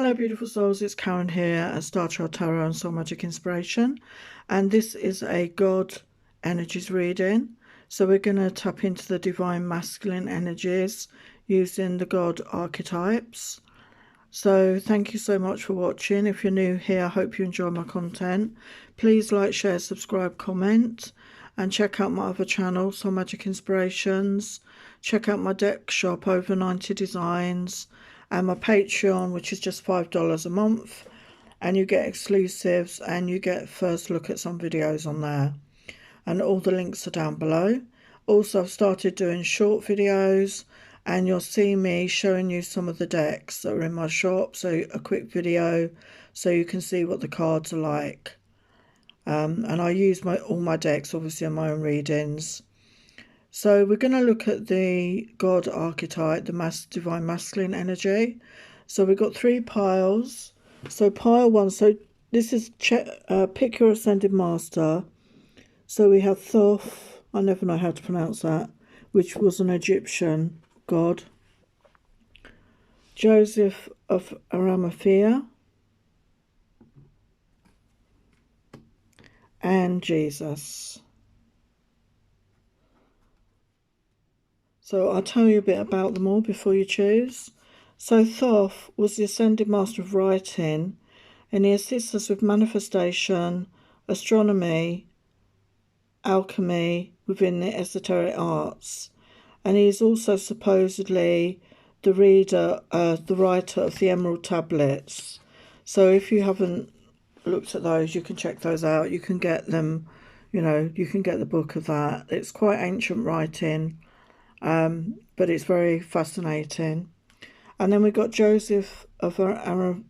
Hello beautiful souls, it's Karen here at Star Child Tarot and Soul Magic Inspiration, and this is a God energies reading. So we're going to tap into the divine masculine energies using the God archetypes. So thank you so much for watching. If you're new here, I hope you enjoy my content. Please like, share, subscribe, comment, and check out my other channel, Soul Magic Inspirations. Check out my deck shop, over 90 designs, and my Patreon, which is just $5 a month, and you get exclusives and you get first look at some videos on there, and all the links are down below. Also, I've started doing short videos, and you'll see me showing you some of the decks that are in my shop, so a quick video so you can see what the cards are like. And I use all my decks obviously in my own readings. So we're going to look at the God archetype, the divine masculine energy. So we've got 3 piles. So pile 1, so this is pick your ascended master. So we have Thoth, I never know how to pronounce that, which was an Egyptian god. Joseph of Arimathea. And Jesus. So I'll tell you a bit about them all before you choose. So Thoth was the ascended master of writing, and he assists us with manifestation, astronomy, alchemy within the esoteric arts. And he is also supposedly the writer of the Emerald Tablets. So if you haven't looked at those, you can check those out. You can get them, you know, you can get the book of that. It's quite ancient writing, but it's very fascinating. And then we've got Joseph of Arimathea.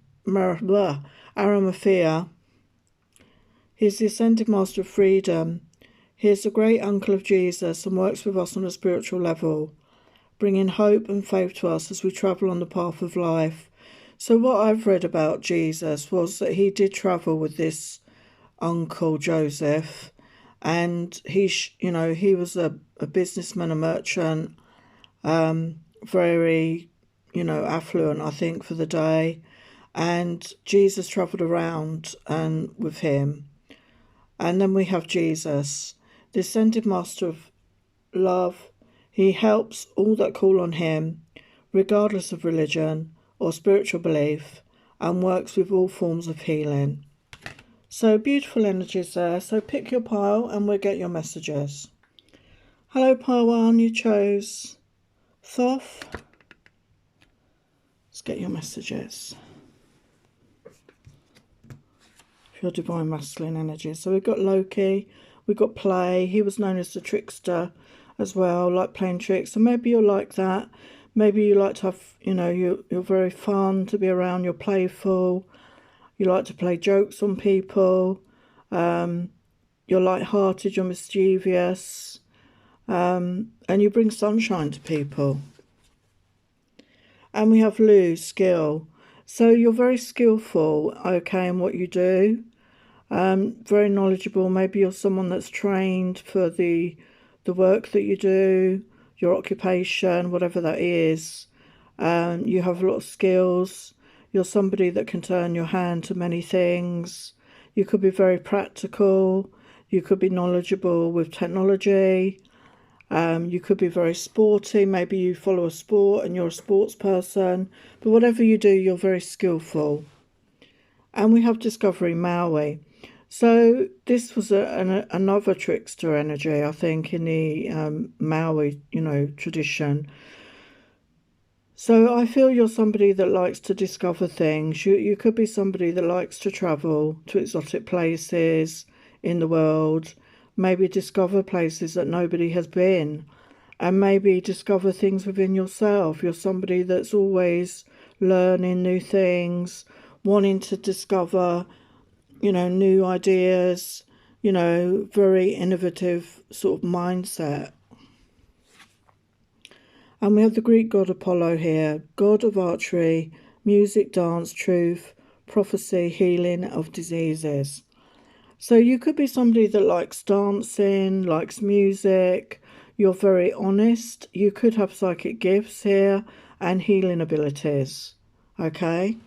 He's the ascended master of freedom. He is the great uncle of Jesus and works with us on a spiritual level, bringing hope and faith to us as we travel on the path of life. So what I've read about Jesus was that he did travel with this uncle Joseph, and he was a businessman, a merchant, very, affluent, I think, for the day. And Jesus travelled around and with him. And then we have Jesus, the ascended master of love. He helps all that call on him, regardless of religion or spiritual belief, and works with all forms of healing. So beautiful energies there. So pick your pile and we'll get your messages. Hello pile 1, you chose Thoth. Let's get your messages. Your divine masculine energy. So we've got Loki, we've got play. He was known as the trickster as well, like playing tricks. So maybe you're like that. Maybe you like to have, you're very fun to be around. You're playful. You like to play jokes on people. You're light-hearted. You're mischievous, and you bring sunshine to people. And we have lose, skill. So you're very skillful, okay, in what you do. Very knowledgeable. Maybe you're someone that's trained for the work that you do, your occupation, whatever that is. You have a lot of skills. You're somebody that can turn your hand to many things. You could be very practical. You could be knowledgeable with technology. You could be very sporty. Maybe you follow a sport and you're a sports person. But whatever you do, you're very skillful. And we have Discovery Maui. So this was another trickster energy, I think, in the Maui, tradition. So I feel you're somebody that likes to discover things. You could be somebody that likes to travel to exotic places in the world, maybe discover places that nobody has been, and maybe discover things within yourself. You're somebody that's always learning new things, wanting to discover, new ideas, very innovative sort of mindset. And we have the Greek god Apollo here, god of archery, music, dance, truth, prophecy, healing of diseases. So you could be somebody that likes dancing, likes music. You're very honest. You could have psychic gifts here and healing abilities. Okay.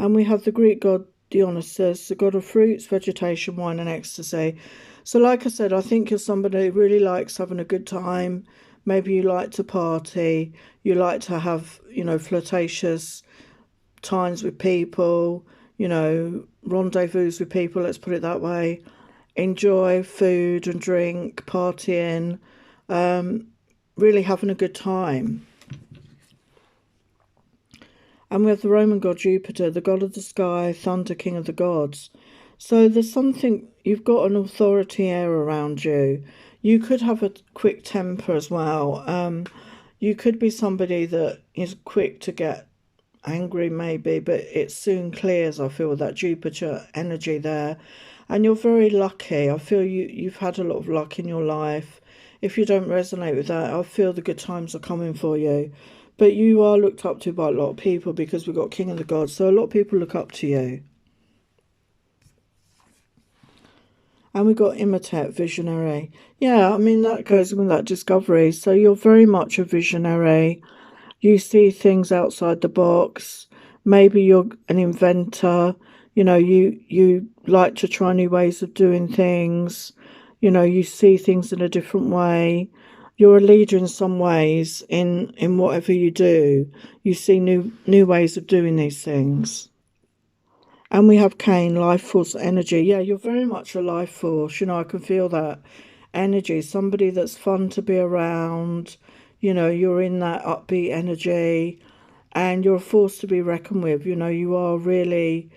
And we have the Greek god Dionysus, the god of fruits, vegetation, wine, and ecstasy. So, like I said, I think you're somebody who really likes having a good time. Maybe you like to party, you like to have, flirtatious times with people, rendezvous with people, let's put it that way. Enjoy food and drink, partying, really having a good time. And we have the Roman god Jupiter, the god of the sky, thunder, king of the gods. So there's something, you've got an authority air around you. You could have a quick temper as well. You could be somebody that is quick to get angry maybe, but it soon clears, I feel, with that Jupiter energy there. And you're very lucky. I feel you've had a lot of luck in your life. If you don't resonate with that, I feel the good times are coming for you. But you are looked up to by a lot of people because we've got King of the Gods. So a lot of people look up to you. And we've got Imitate, visionary. Yeah, I mean, that goes with that discovery. So you're very much a visionary. You see things outside the box. Maybe you're an inventor. You like to try new ways of doing things. You see things in a different way. You're a leader in some ways in whatever you do. You see new ways of doing these things. And we have Cain, life force, energy. Yeah, you're very much a life force. I can feel that energy. Somebody that's fun to be around. You're in that upbeat energy and you're a force to be reckoned with. You are really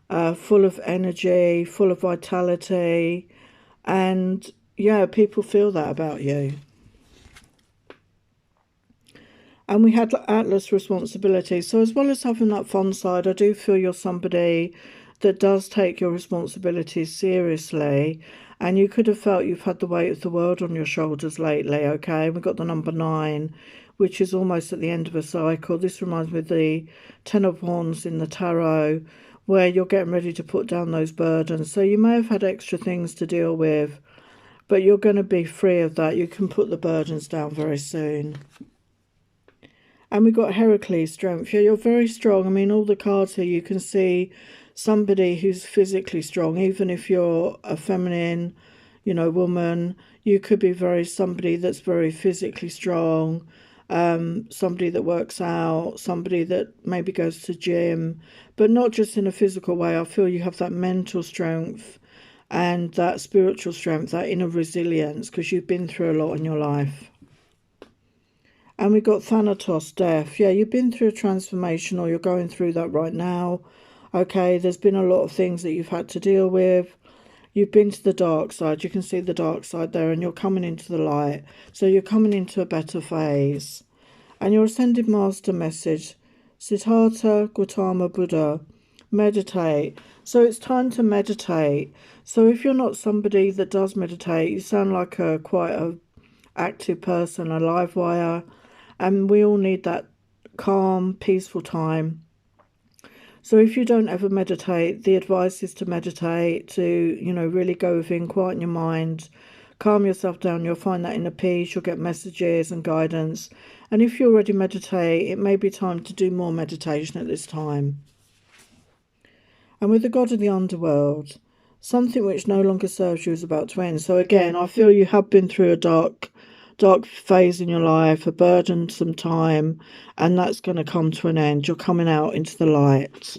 full of energy, full of vitality. And yeah, people feel that about you. And we had Atlas responsibility. So as well as having that fun side, I do feel you're somebody that does take your responsibilities seriously. And you could have felt you've had the weight of the world on your shoulders lately, okay? We've got the number 9, which is almost at the end of a cycle. This reminds me of the 10 of Wands in the tarot, where you're getting ready to put down those burdens. So you may have had extra things to deal with, but you're going to be free of that. You can put the burdens down very soon. And we've got Heracles, strength. Yeah, you're very strong. I mean, all the cards here, you can see somebody who's physically strong. Even if you're a feminine, woman, you could be somebody that's very physically strong. Somebody that works out, somebody that maybe goes to gym, but not just in a physical way. I feel you have that mental strength and that spiritual strength, that inner resilience, because you've been through a lot in your life. And we got Thanatos, death. Yeah, you've been through a transformation, or you're going through that right now. Okay, there's been a lot of things that you've had to deal with. You've been to the dark side. You can see the dark side there, and you're coming into the light. So you're coming into a better phase. And your Ascended Master message, Siddhartha Gautama Buddha, meditate. So it's time to meditate. So if you're not somebody that does meditate, you sound like quite a active person, a live wire. And we all need that calm, peaceful time. So if you don't ever meditate, the advice is to meditate, to, really go within, quieten your mind, calm yourself down. You'll find that inner peace. You'll get messages and guidance. And if you already meditate, it may be time to do more meditation at this time. And with the god of the underworld, something which no longer serves you is about to end. So again, I feel you have been through a dark phase in your life, a burdensome time, and that's going to come to an end. You're coming out into the light.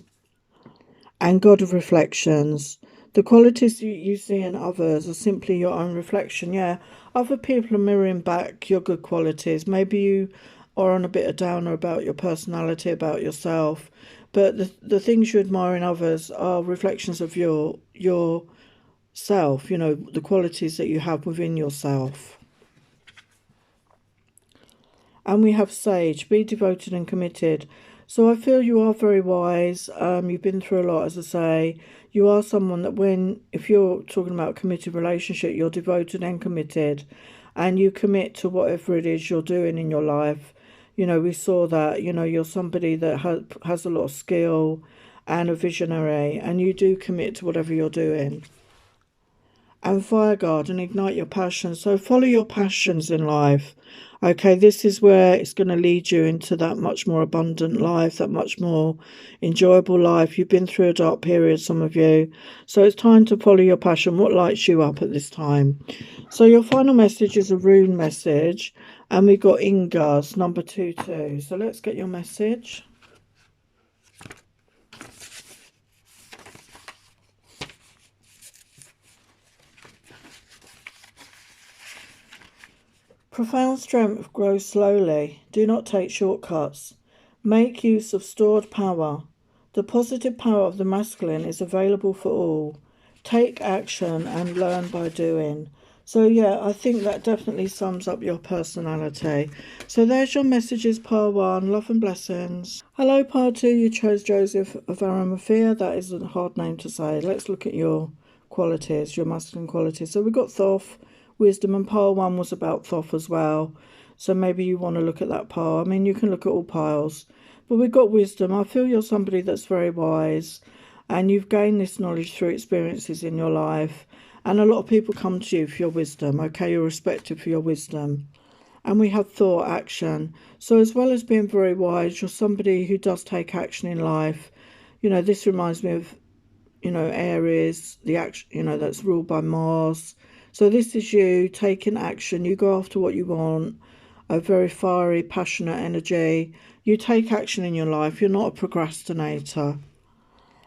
And God of reflections, the qualities you see in others are simply your own reflection. Yeah, other people are mirroring back your good qualities. Maybe you are on a bit of downer about your personality, about yourself, but the things you admire in others are reflections of your self, the qualities that you have within yourself. And we have sage, be devoted and committed. So I feel you are very wise. You've been through a lot, as I say. You are someone that if you're talking about a committed relationship, you're devoted and committed. And you commit to whatever it is you're doing in your life. We saw that, you're somebody that has a lot of skill and a visionary. And you do commit to whatever you're doing. And fire guard and ignite your passions. So follow your passions in life. Okay, this is where it's going to lead you into that much more abundant life, that much more enjoyable life. You've been through a dark period, some of you. So it's time to follow your passion. What lights you up at this time? So your final message is a rune message. And we've got Inga's number 22. So let's get your message. Profound strength grows slowly. Do not take shortcuts. Make use of stored power. The positive power of the masculine is available for all. Take action and learn by doing. So yeah, I think that definitely sums up your personality. So there's your messages, pile 1. Love and blessings. Hello, pile 2. You chose Joseph of ARAMETHIA. That is a hard name to say. Let's look at your qualities, your masculine qualities. So we've got Thoth, wisdom, and pile 1 was about Thoth as well. So maybe you want to look at that pile. I mean, you can look at all piles. But we've got wisdom. I feel you're somebody that's very wise and you've gained this knowledge through experiences in your life. And a lot of people come to you for your wisdom, okay? You're respected for your wisdom. And we have thought, action. So as well as being very wise, you're somebody who does take action in life. You know, this reminds me of, Aries, the action, that's ruled by Mars. So this is you taking action. You go after what you want. A very fiery, passionate energy. You take action in your life. You're not a procrastinator.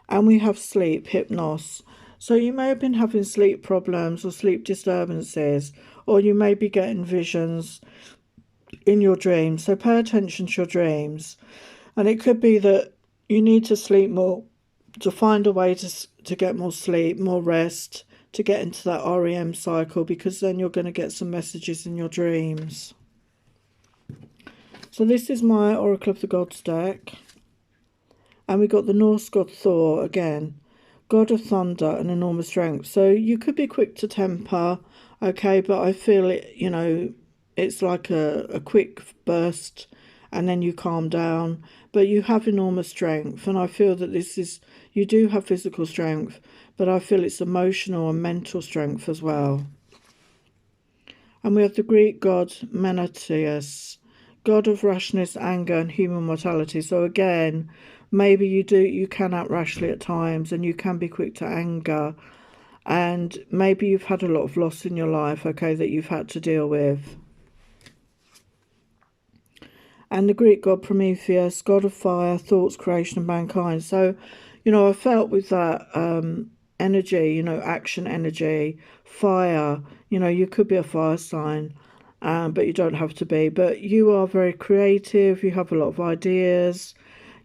And we have sleep, hypnos. So you may have been having sleep problems or sleep disturbances, or you may be getting visions in your dreams. So pay attention to your dreams. And it could be that you need to sleep more, to find a way to get more sleep, more rest, to get into that REM cycle, because then you're going to get some messages in your dreams. So this is my Oracle of the Gods deck. And we got the Norse god Thor again. God of thunder and enormous strength. So you could be quick to temper, okay, but I feel it, it's like a quick burst and then you calm down. But you have enormous strength, and I feel that you do have physical strength, but I feel it's emotional and mental strength as well. And we have the Greek god Manatius, god of rashness, anger, and human mortality. So again, maybe you can act rashly at times, and you can be quick to anger, and maybe you've had a lot of loss in your life, okay, that you've had to deal with. And the Greek god Prometheus, god of fire, thoughts, creation, and mankind. So, I felt with that energy, action energy, fire, you could be a fire sign, but you don't have to be. But you are very creative, you have a lot of ideas,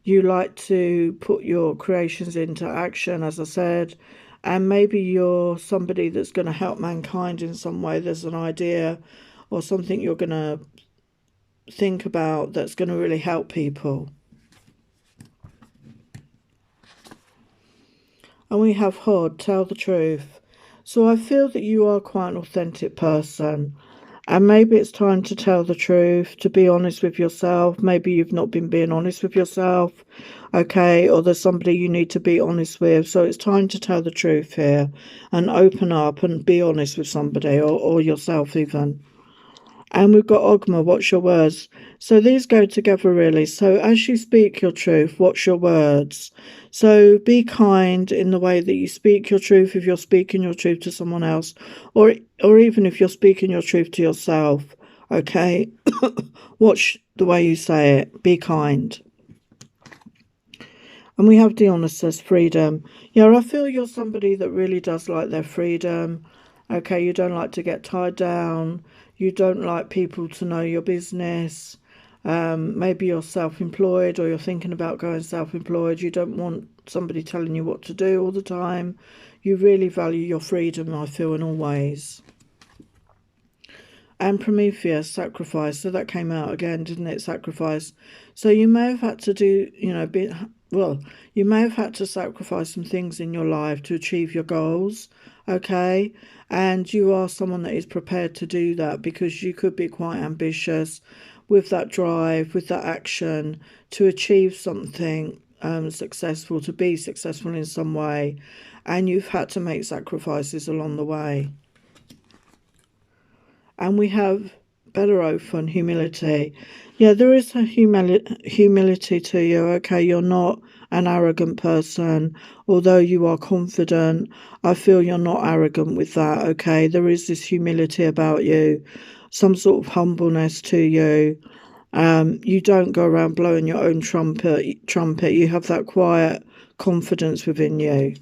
you like to put your creations into action, as I said, and maybe you're somebody that's going to help mankind in some way. There's an idea or something you're going to think about that's going to really help people. And we have Hod, tell the truth. So I feel that you are quite an authentic person, and maybe it's time to tell the truth, to be honest with yourself. Maybe you've not been being honest with yourself, okay, or there's somebody you need to be honest with. So it's time to tell the truth here and open up and be honest with somebody, or yourself even. And we've got Ogma, watch your words. So these go together really. So as you speak your truth, watch your words. So be kind in the way that you speak your truth, if you're speaking your truth to someone else, or even if you're speaking your truth to yourself, okay? Watch the way you say it. Be kind. And we have Dionysus, freedom. Yeah, I feel you're somebody that really does like their freedom. Okay, you don't like to get tied down. You don't like people to know your business. Maybe you're self-employed, or you're thinking about going self-employed. You don't want somebody telling you what to do all the time. You really value your freedom, I feel, in all ways. And Prometheus, sacrifice. So that came out again, didn't it? Sacrifice. So you may have had to do, you may have had to sacrifice some things in your life to achieve your goals, okay? And you are someone that is prepared to do that, because you could be quite ambitious with that drive, with that action to achieve something successful, to be successful in some way. And you've had to make sacrifices along the way. And we have better oath and humility. Yeah, there is a humility to you, okay? You're not an arrogant person, although you are confident. I feel you're not arrogant with that, okay? There is this humility about you, some sort of humbleness to you. You don't go around blowing your own trumpet. You have that quiet confidence within you.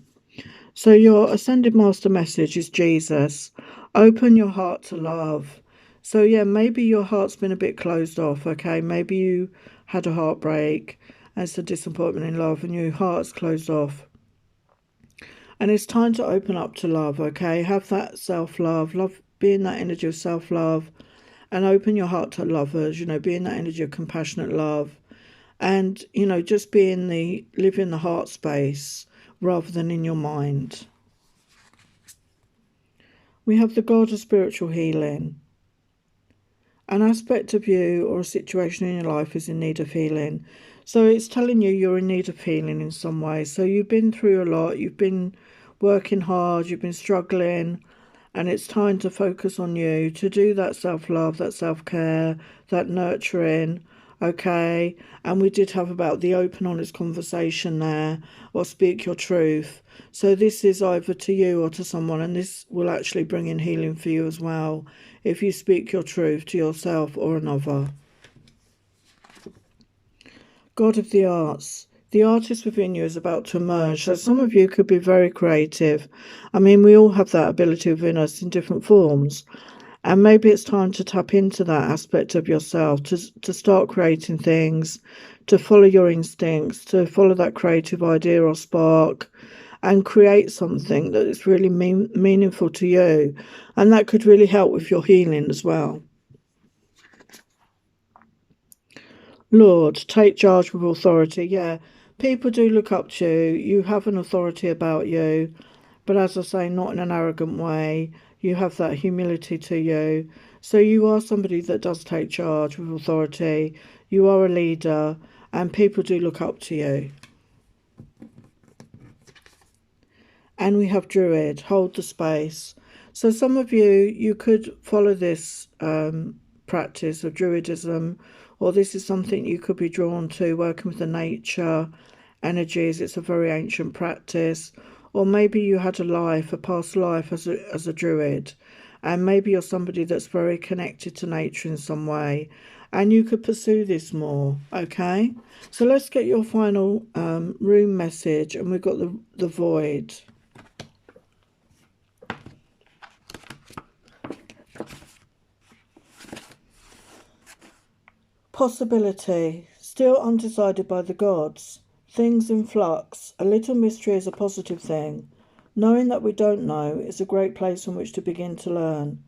So your ascended master message is Jesus. Open your heart to love. So yeah, maybe your heart's been a bit closed off, okay? Maybe you had a heartbreak and it's a disappointment in love and your heart's closed off. And it's time to open up to love, okay? Have that self-love, be in that energy of self-love and open your heart to lovers, be in that energy of compassionate love. And, just live in the heart space rather than in your mind. We have the God of spiritual healing. An aspect of you or a situation in your life is in need of healing. So it's telling you you're in need of healing in some way. So you've been through a lot, you've been working hard, you've been struggling, and it's time to focus on you, to do that self-love, that self-care, that nurturing, okay? And we did have about the open, honest conversation there, or speak your truth. So this is either to you or to someone, and this will actually bring in healing for you as well, if you speak your truth to yourself or another. God of the arts. The artist within you is about to emerge. So some of you could be very creative. I mean, we all have that ability within us in different forms. And maybe it's time to tap into that aspect of yourself, to start creating things, to follow your instincts, to follow that creative idea or spark, and create something that is really meaningful to you. And that could really help with your healing as well. Lord, take charge with authority. Yeah, people do look up to you. You have an authority about you. But as I say, not in an arrogant way. You have that humility to you. So you are somebody that does take charge with authority. You are a leader. And people do look up to you. And we have Druid, hold the space. So some of you could follow this practice of Druidism, or this is something you could be drawn to, working with the nature energies. It's a very ancient practice. Or maybe you had a past life as a Druid, and maybe you're somebody that's very connected to nature in some way, and you could pursue this more, okay? So let's get your final room message, and we've got the void. Possibility, still undecided by the gods. Things in flux. A little mystery is a positive thing. Knowing that we don't know is a great place from which to begin to learn.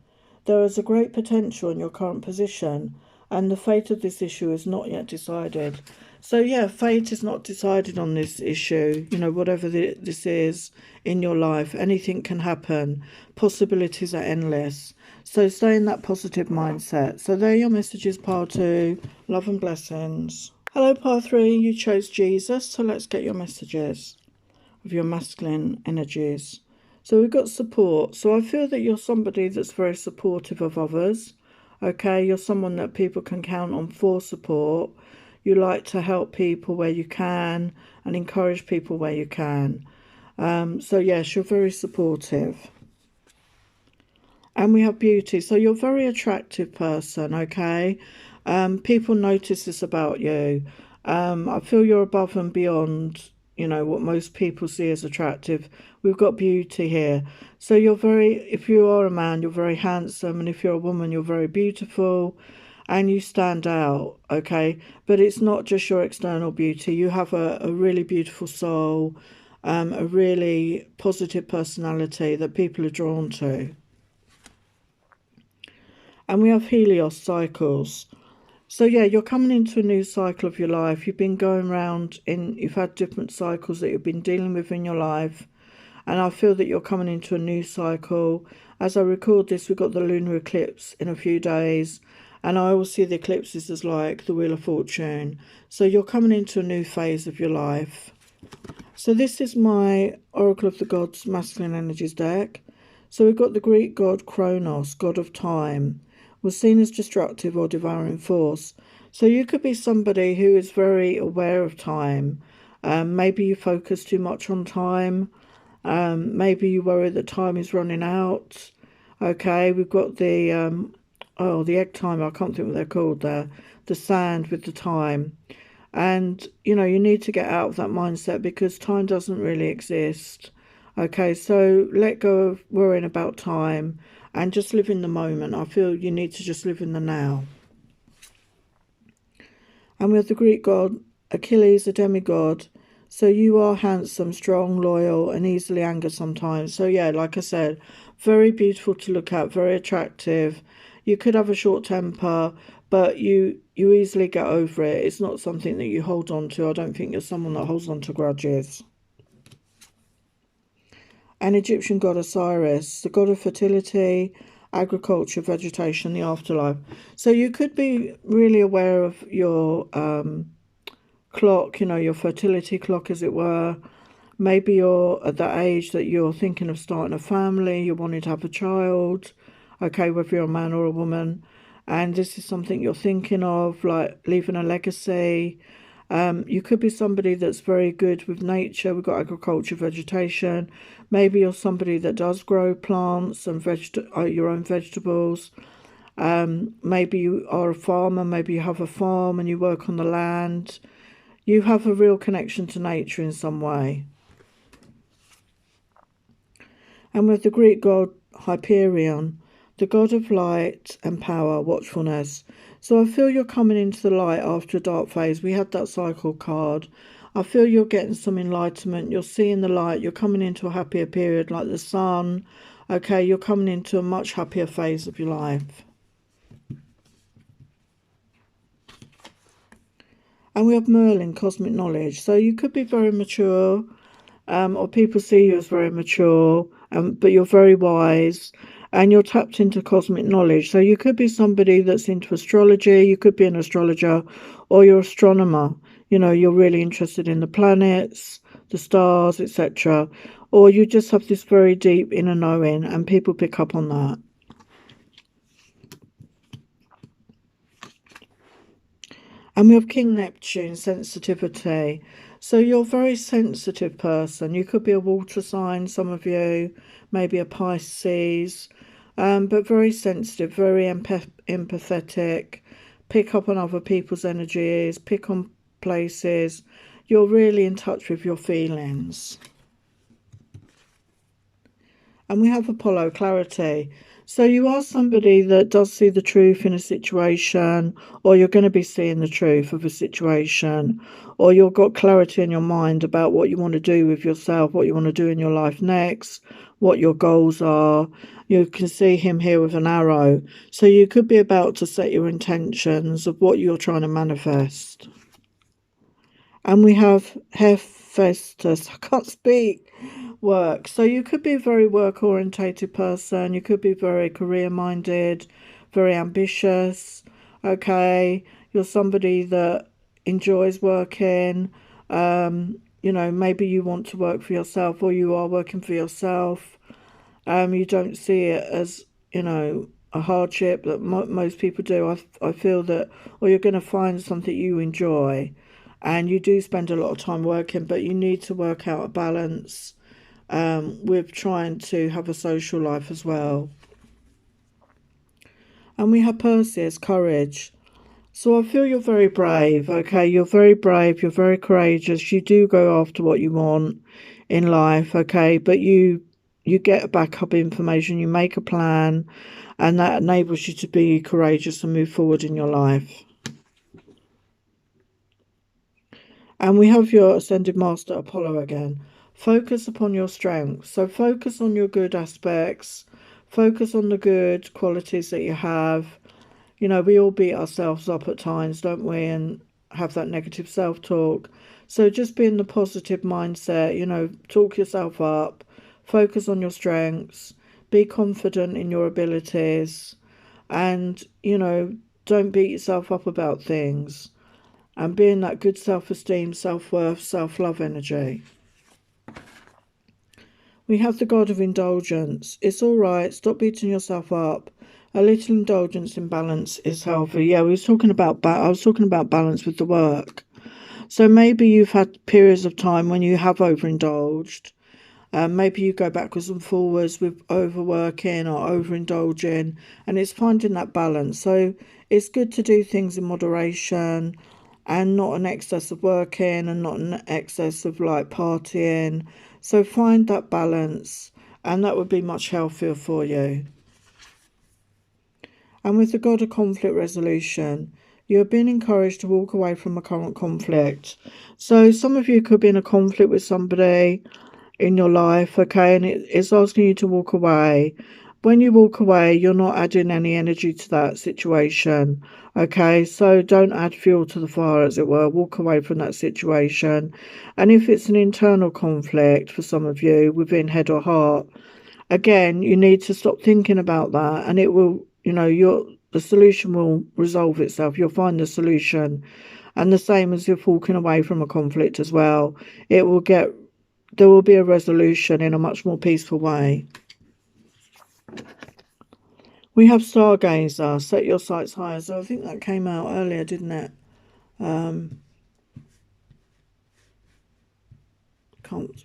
There is a great potential in your current position, and the fate of this issue is not yet decided. So yeah, fate is not decided on this issue. Whatever this is in your life, anything can happen. Possibilities are endless. So stay in that positive mindset. So there are your messages, Pile 2. Love and blessings. Hello, Pile 3. You chose Jesus. So let's get your messages of your masculine energies. So we've got support. So I feel that you're somebody that's very supportive of others. Okay, you're someone that people can count on for support. You like to help people where you can and encourage people where you can. So yes, you're very supportive. And we have beauty. So you're a very attractive person, okay? People notice this about you. I feel you're above and beyond, what most people see as attractive. We've got beauty here. So if you are a man, you're very handsome. And if you're a woman, you're very beautiful. And you stand out, okay? But it's not just your external beauty. You have a really beautiful soul, a really positive personality that people are drawn to. And we have Helios cycles. So yeah, you're coming into a new cycle of your life. You've been going around you've had different cycles that you've been dealing with in your life. And I feel that you're coming into a new cycle. As I record this, we've got the lunar eclipse in a few days. And I always see the eclipses as like the Wheel of Fortune. So you're coming into a new phase of your life. So this is my Oracle of the Gods Masculine Energies deck. So we've got the Greek god Kronos, god of time. was seen as destructive or devouring force. So you could be somebody who is very aware of time. Maybe you focus too much on time. Maybe you worry that time is running out. Okay, we've got the the egg timer. I can't think what they're called there. The sand with the time. And, you know, you need to get out of that mindset because time doesn't really exist. Okay, so let go of worrying about time and just live in the moment. I feel you need to just live in the now. And with the Greek god, Achilles, a demigod. So you are handsome, strong, loyal, and easily angered sometimes. So yeah, like I said, very beautiful to look at, very attractive. You could have a short temper, but you easily get over it. It's not something that you hold on to. I don't think you're someone that holds on to grudges. An Egyptian god Osiris, the god of fertility, agriculture, vegetation, the afterlife. So you could be really aware of your clock, you know, your fertility clock, as it were. Maybe you're at that age that you're thinking of starting a family, you're wanting to have a child, okay, whether you're a man or a woman, and this is something you're thinking of, like leaving a legacy. You could be somebody that's very good with nature. We've got agriculture, vegetation. Maybe you're somebody that does grow plants and your own vegetables. Maybe you are a farmer. Maybe you have a farm and you work on the land. You have a real connection to nature in some way. And with the Greek god Hyperion, the god of light and power, watchfulness. So I feel you're coming into the light after a dark phase. We had that cycle card. I feel you're getting some enlightenment. You're seeing the light. You're coming into a happier period like the sun. Okay, you're coming into a much happier phase of your life. And we have Merlin, cosmic knowledge. So you could be very mature, or people see you as very mature, but you're very wise. And you're tapped into cosmic knowledge. So you could be somebody that's into astrology, you could be an astrologer, or you're an astronomer. You know, you're really interested in the planets, the stars, etc. Or you just have this very deep inner knowing, and people pick up on that. And we have King Neptune, sensitivity. So you're a very sensitive person. You could be a water sign, some of you, maybe a Pisces. But very sensitive, very empathetic, pick up on other people's energies, pick on places. You're really in touch with your feelings. And we have Apollo, clarity. So you are somebody that does see the truth in a situation, or you're going to be seeing the truth of a situation, or you've got clarity in your mind about what you want to do with yourself, what you want to do in your life next, what your goals are. You can see him here with an arrow. So you could be about to set your intentions of what you're trying to manifest. And we have Hephaestus, I can't speak, work. So you could be a very work-orientated person. You could be very career-minded, very ambitious. Okay, you're somebody that enjoys working. You know, maybe you want to work for yourself, or you are working for yourself. You don't see it as, you know, a hardship that most people do. I feel that, or you're going to find something you enjoy, and you do spend a lot of time working, but you need to work out a balance with trying to have a social life as well. And we have Perseus, courage. So I feel you're very brave, okay? You're very brave, you're very courageous. You do go after what you want in life, okay? But you get backup information, you make a plan, and that enables you to be courageous and move forward in your life. And we have your Ascended Master, Apollo, again. Focus upon your strengths. So focus on your good aspects. Focus on the good qualities that you have. You know, we all beat ourselves up at times, don't we? And have that negative self-talk. So just be in the positive mindset, you know, talk yourself up. Focus on your strengths. Be confident in your abilities. And, you know, don't beat yourself up about things. And be in that good self-esteem, self-worth, self-love energy. We have the god of indulgence. It's all right. Stop beating yourself up. A little indulgence in balance is healthy. Yeah, we was talking about I was talking about balance with the work. So maybe you've had periods of time when you have overindulged. Maybe you go backwards and forwards with overworking or overindulging, and it's finding that balance. So it's good to do things in moderation and not an excess of working and not an excess of like partying. So find that balance, and that would be much healthier for you. And with the God of conflict resolution, you have been encouraged to walk away from a current conflict. So some of you could be in a conflict with somebody in your life, okay, and it's asking you to walk away. When you walk away, you're not adding any energy to that situation, okay? So don't add fuel to the fire, as it were. Walk away from that situation. And if it's an internal conflict for some of you within head or heart, again, you need to stop thinking about that, and it will, the solution will resolve itself. You'll find the solution. And the same as if walking away from a conflict as well, there will be a resolution in a much more peaceful way. We have Stargazer, set your sights higher. So I think that came out earlier, didn't it? Can't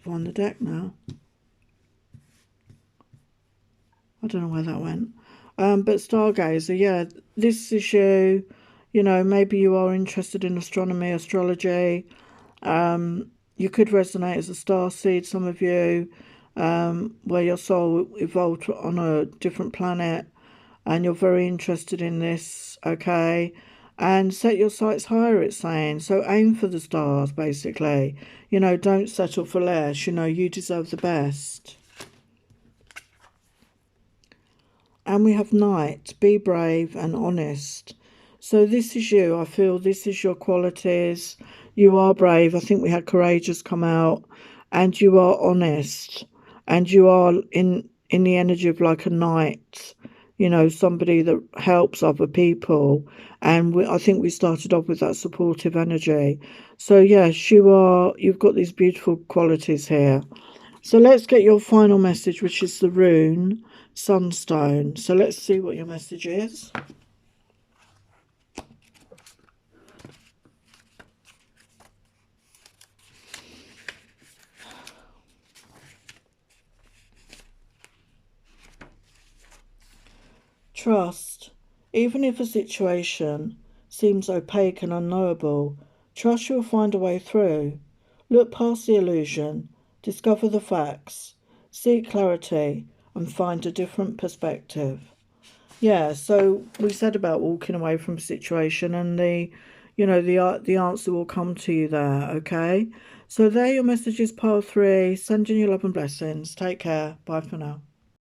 find the deck now. I don't know where that went. But Stargazer, yeah, this is you. Maybe you are interested in astronomy, astrology. You could resonate as a star seed, some of you, where your soul evolved on a different planet and you're very interested in this, okay? And set your sights higher, it's saying. So aim for the stars, basically. Don't settle for less. You deserve the best. And we have Knight, be brave and honest. So this is you. I feel this is your qualities. You are brave. I think we had courageous come out. And you are honest. And you are in the energy of like a knight. Somebody that helps other people. And I think we started off with that supportive energy. So yes, you've got these beautiful qualities here. So let's get your final message, which is the rune Sunstone. So let's see what your message is. Trust. Even if a situation seems opaque and unknowable, trust you'll find a way through. Look past the illusion, discover the facts, seek clarity, and find a different perspective. Yeah, so we said about walking away from a situation, and the answer will come to you there, okay? So there your messages, pile 3. Sending you love and blessings. Take care. Bye for now.